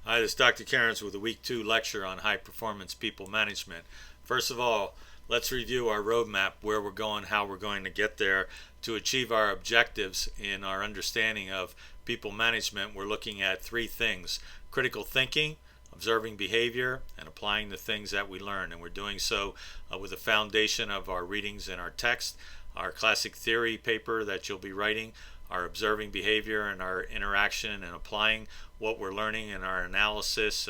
Hi, this is Dr. Cairns with a Week 2 lecture on high performance people management. First of all, let's review our roadmap, where we're going, how we're going to get there to achieve our objectives in our understanding of people management. We're looking at three things: critical thinking, observing behavior, and applying the things that we learn. And we're doing so with the foundation of our readings in our text, our classic theory paper that you'll be writing, our observing behavior and our interaction and applying what we're learning in our analysis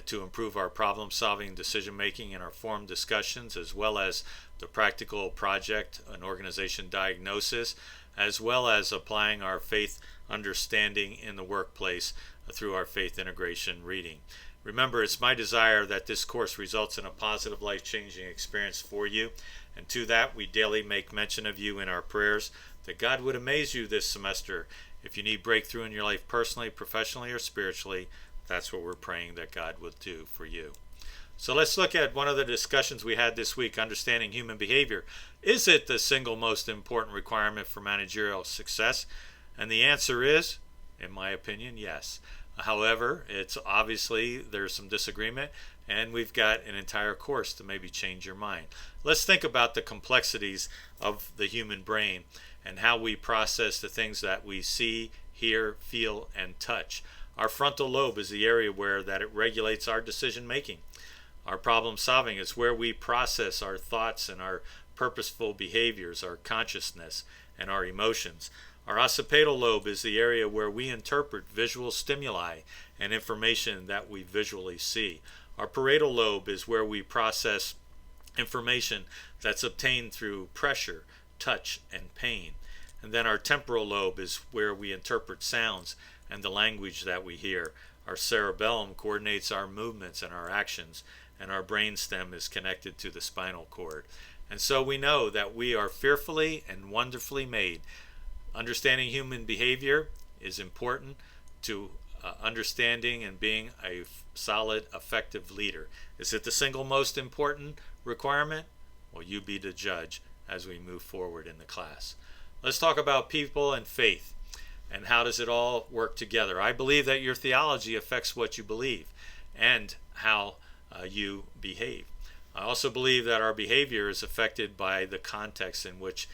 to improve our problem solving, decision making, and our forum discussions, as well as the practical project and organization diagnosis, as well as applying our faith understanding in the workplace through our faith integration reading. Remember, it's my desire that this course results in a positive, life-changing experience for you, and to that we daily make mention of you in our prayers, that God would amaze you this semester. If you need breakthrough in your life personally, professionally, or spiritually, that's what we're praying that God will do for you. So let's look at one of the discussions we had this week, understanding human behavior. Is it the single most important requirement for managerial success? And the answer is, in my opinion, yes. However, it's obviously there's some disagreement, and we've got an entire course to maybe change your mind. Let's think about the complexities of the human brain and how we process the things that we see, hear, feel, and touch. Our frontal lobe is the area where that it regulates our decision making. Our problem solving is where we process our thoughts and our purposeful behaviors, our consciousness, and our emotions. Our occipital lobe is the area where we interpret visual stimuli and information that we visually see. Our parietal lobe is where we process information that's obtained through pressure, touch, and pain. And then our temporal lobe is where we interpret sounds and the language that we hear. Our cerebellum coordinates our movements and our actions, and our brainstem is connected to the spinal cord. And so we know that we are fearfully and wonderfully made. Understanding human behavior is important to understanding and being a solid, effective leader. Is it the single most important requirement? Well, you be the judge as we move forward in the class. Let's talk about people and faith and how does it all work together. I believe that your theology affects what you believe and how you behave. I also believe that our behavior is affected by the context in which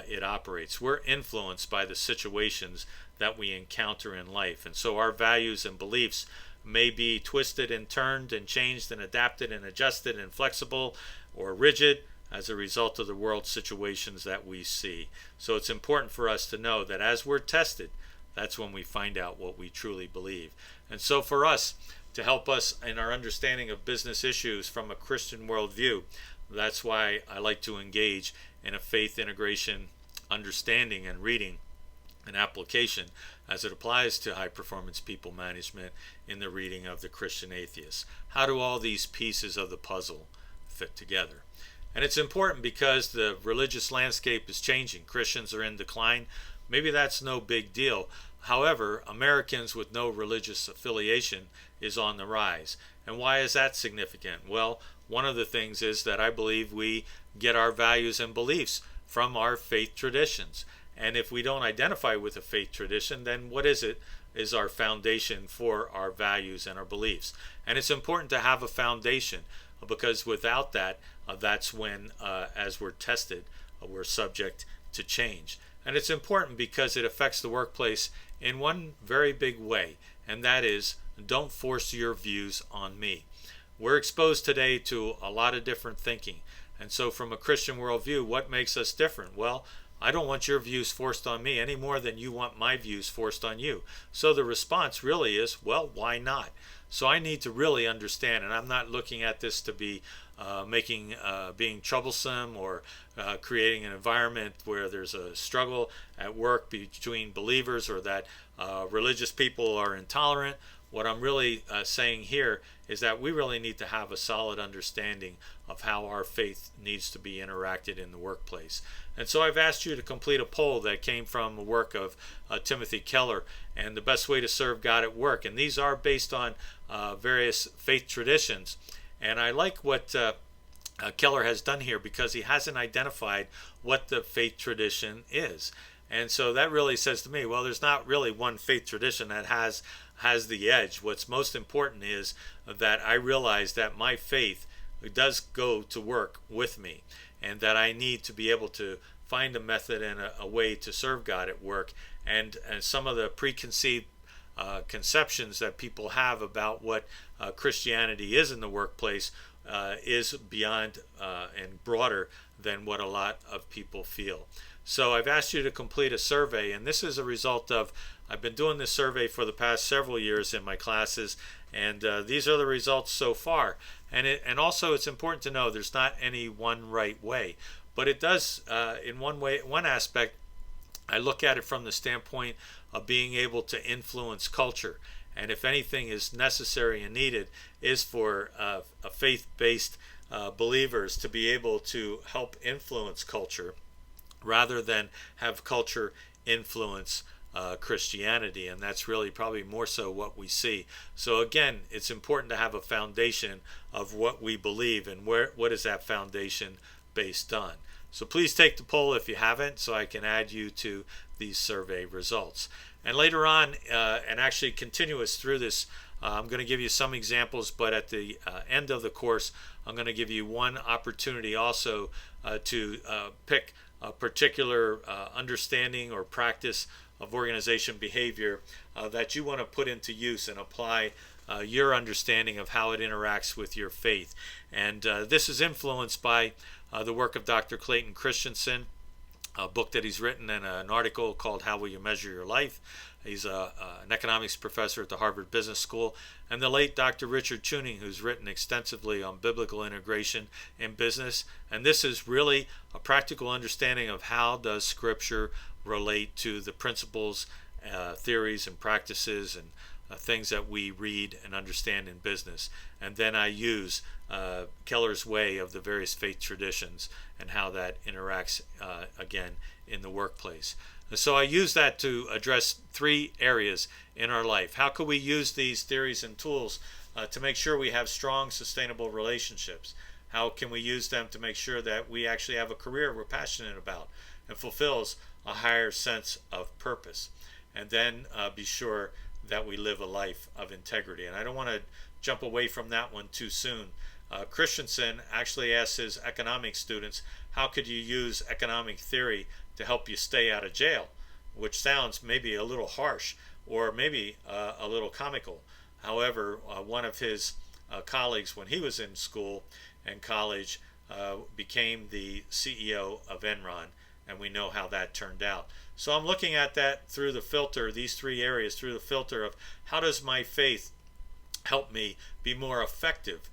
it operates. We're influenced by the situations that we encounter in life, and so our values and beliefs may be twisted and turned and changed and adapted and adjusted and flexible or rigid as a result of the world situations that we see. So it's important for us to know that as we're tested, that's when we find out what we truly believe. And so for us, to help us in our understanding of business issues from a Christian worldview, that's why I like to engage in a faith integration understanding and reading and application as it applies to high performance people management in the reading of the Christian Atheist. How do all these pieces of the puzzle fit together? And it's important because the religious landscape is changing. Christians are in decline. Maybe that's no big deal. However, Americans with no religious affiliation is on the rise. And why is that significant? Well, one of the things is that I believe we get our values and beliefs from our faith traditions. And if we don't identify with a faith tradition, then what is it? Is our foundation for our values and our beliefs. And it's important to have a foundation because without that, that's when, as we're tested, we're subject to change. And it's important because it affects the workplace in one very big way, and that is, don't force your views on me. We're exposed today to a lot of different thinking. And so from a Christian worldview, what makes us different? Well, I don't want your views forced on me any more than you want my views forced on you. So the response really is, well, why not? So I need to really understand, and I'm not looking at this to be being troublesome or creating an environment where there's a struggle at work between believers or that religious people are intolerant. What I'm really saying here is that we really need to have a solid understanding of how our faith needs to be interacted in the workplace. And so I've asked you to complete a poll that came from a work of Timothy Keller and the best way to serve God at work. And these are based on various faith traditions. And I like what Keller has done here because he hasn't identified what the faith tradition is. And so that really says to me, well, there's not really one faith tradition that has has the edge. What's most important is that I realize that my faith does go to work with me, and that I need to be able to find a method and a way to serve God at work. And some of the preconceived conceptions that people have about what Christianity is in the workplace is beyond and broader than what a lot of people feel. So I've asked you to complete a survey, and this is a result of, I've been doing this survey for the past several years in my classes, and these are the results so far. And also it's important to know there's not any one right way, but it does, in one aspect, I look at it from the standpoint of being able to influence culture. And if anything is necessary and needed, is for a faith-based believers to be able to help influence culture rather than have culture influence Christianity. And that's really probably more so what we see. So again, it's important to have a foundation of what we believe, and what is that foundation based on. So please take the poll if you haven't, so I can add you to these survey results. And later on, and actually continuous through this, I'm going to give you some examples, but at the end of the course, I'm going to give you one opportunity also to pick a particular understanding or practice of organization behavior that you want to put into use and apply your understanding of how it interacts with your faith. And this is influenced by the work of Dr. Clayton Christensen, a book that he's written, and an article called How Will You Measure Your Life? He's an economics professor at the Harvard Business School. And the late Dr. Richard Tuning, who's written extensively on biblical integration in business. And this is really a practical understanding of how does Scripture relate to the principles, theories, and practices and things that we read and understand in business. And then I use Keller's way of the various faith traditions and how that interacts again in the workplace. So I use that to address three areas in our life. How can we use these theories and tools to make sure we have strong, sustainable relationships? How can we use them to make sure that we actually have a career we're passionate about and fulfills a higher sense of purpose? And then be sure that we live a life of integrity. And I don't want to jump away from that one too soon. Christensen actually asked his economics students, how could you use economic theory to help you stay out of jail? Which sounds maybe a little harsh or maybe a little comical. However, one of his colleagues when he was in school and college became the CEO of Enron, and we know how that turned out. So I'm looking at that through the filter, these three areas, through the filter of how does my faith help me be more effective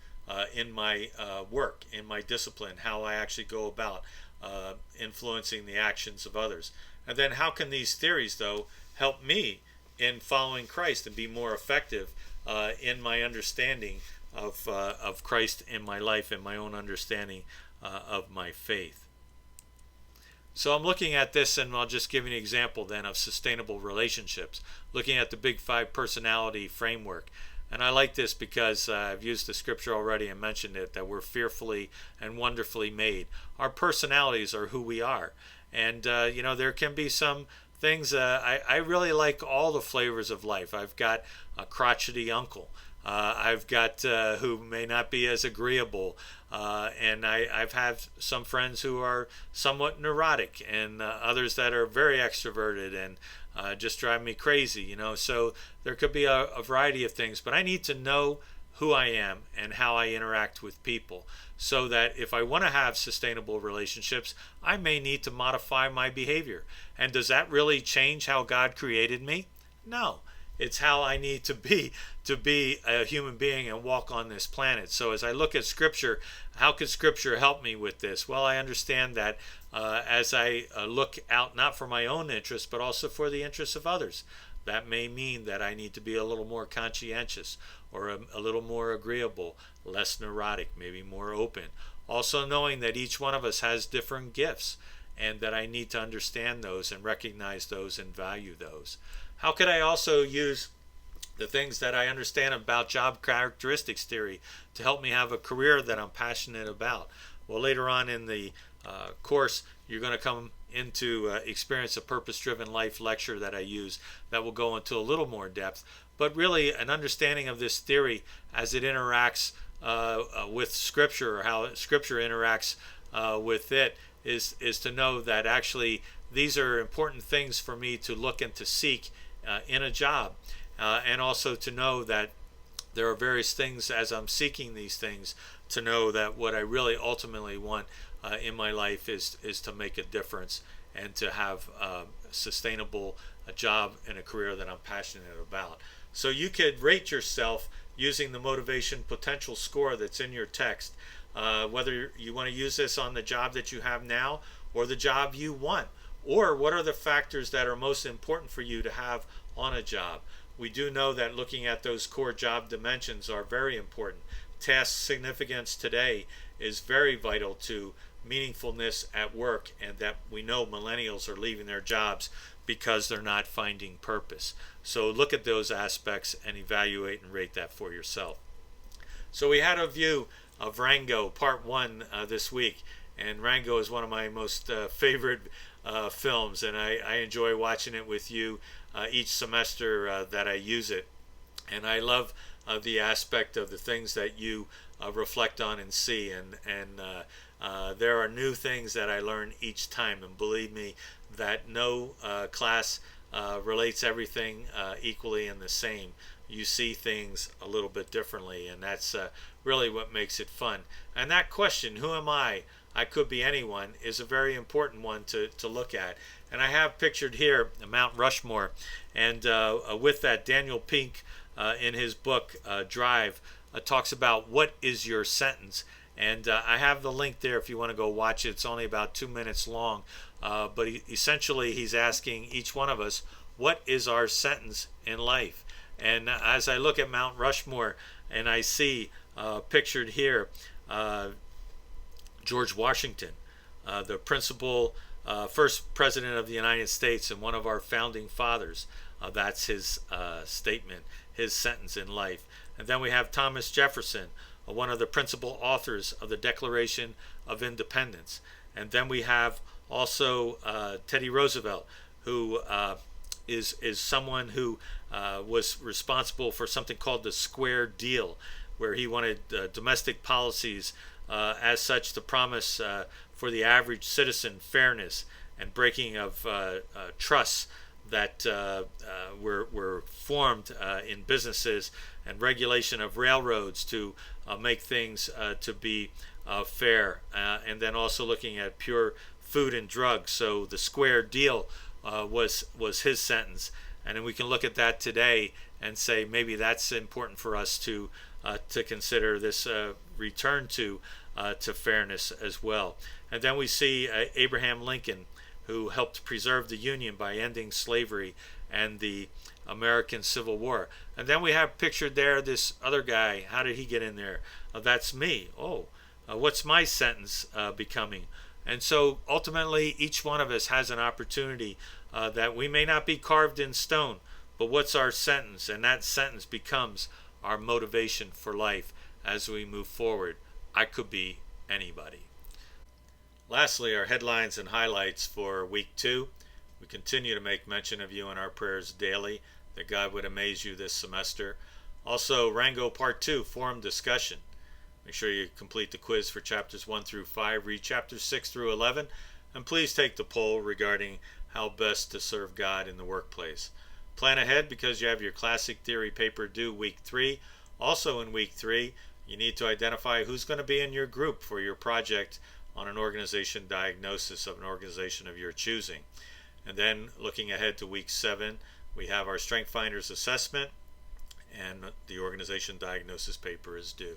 in my work, in my discipline, how I actually go about influencing the actions of others. And then how can these theories, though, help me in following Christ and be more effective in my understanding of Christ in my life and my own understanding of my faith. So I'm looking at this, and I'll just give you an example then of sustainable relationships, looking at the Big Five personality framework. And I like this because I've used the scripture already and mentioned it, that we're fearfully and wonderfully made. Our personalities are who we are. And, there can be some things, I really like all the flavors of life. I've got a crotchety uncle. I've got who may not be as agreeable. And I've had some friends who are somewhat neurotic, and others that are very extroverted and just drive me crazy, So there could be a variety of things, but I need to know who I am and how I interact with people, so that if I want to have sustainable relationships, I may need to modify my behavior. And does that really change how God created me? No. It's how I need to be a human being and walk on this planet. So as I look at Scripture, how can Scripture help me with this? Well, I understand that as I look out not for my own interests, but also for the interests of others, that may mean that I need to be a little more conscientious or a little more agreeable, less neurotic, maybe more open. Also knowing that each one of us has different gifts, and that I need to understand those and recognize those and value those. How could I also use the things that I understand about job characteristics theory to help me have a career that I'm passionate about? Well, later on in the course, you're going to come into Experience a Purpose-Driven Life lecture that I use that will go into a little more depth. But really, an understanding of this theory as it interacts with Scripture, or how Scripture interacts with it, is to know that actually these are important things for me to look and to seek in a job, and also to know that there are various things as I'm seeking these things, to know that what I really ultimately want in my life is to make a difference and to have a sustainable job and a career that I'm passionate about. So you could rate yourself using the motivation potential score that's in your text, whether you want to use this on the job that you have now or the job you want, or what are the factors that are most important for you to have on a job. We do know that looking at those core job dimensions are very important. Task significance today is very vital to meaningfulness at work, and that we know millennials are leaving their jobs because they're not finding purpose. So look at those aspects and evaluate and rate that for yourself. So we had a view of Rango Part 1 this week, and Rango is one of my most favorite films, and I enjoy watching it with you each semester that I use it. And I love the aspect of the things that you reflect on and see, and there are new things that I learn each time, and believe me that no class relates everything equally and the same. You see things a little bit differently, and that's really what makes it fun. And that question, who am I could be anyone, is a very important one to look at. And I have pictured here Mount Rushmore, and with that, Daniel Pink in his book Drive talks about what is your sentence. And I have the link there if you want to go watch it. It's only about 2 minutes long, but essentially he's asking each one of us, what is our sentence in life? And as I look at Mount Rushmore and I see pictured here George Washington, the principal first president of the United States and one of our founding fathers. That's his statement, his sentence in life. And then we have Thomas Jefferson, one of the principal authors of the Declaration of Independence. And then we have also Teddy Roosevelt, who is someone who was responsible for something called the Square Deal, where he wanted domestic policies as such to promise for the average citizen fairness and breaking of trusts that were formed in businesses, and regulation of railroads to make things to be fair, and then also looking at pure food and drugs. So the Square Deal was his sentence, and then we can look at that today and say maybe that's important for us to consider this return to fairness as well. And then we see Abraham Lincoln, who helped preserve the Union by ending slavery and the American Civil War. And then we have pictured there this other guy. How did he get in there? That's me. What's my sentence becoming? And so ultimately each one of us has an opportunity that we may not be carved in stone, but what's our sentence? And that sentence becomes our motivation for life as we move forward. I could be anybody. Lastly, our headlines and highlights for week 2. We continue to make mention of you in our prayers daily, that God would amaze you this semester. Also, Rango Part 2, forum discussion. Make sure you complete the quiz for chapters 1 through 5, read chapters 6 through 11, and please take the poll regarding how best to serve God in the workplace. Plan ahead because you have your classic theory paper due week 3. Also in week 3, you need to identify who's going to be in your group for your project on an organization diagnosis of an organization of your choosing. And then looking ahead to week 7, we have our Strength Finders assessment, and the organization diagnosis paper is due.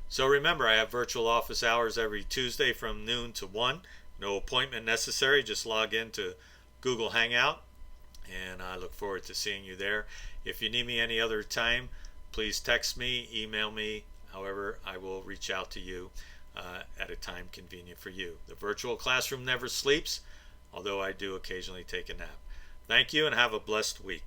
So remember, I have virtual office hours every Tuesday from noon to 1. No appointment necessary, just log in to Google Hangout, and I look forward to seeing you there. If you need me any other time, please text me, email me. However, I will reach out to you at a time convenient for you. The virtual classroom never sleeps, although I do occasionally take a nap. Thank you and have a blessed week.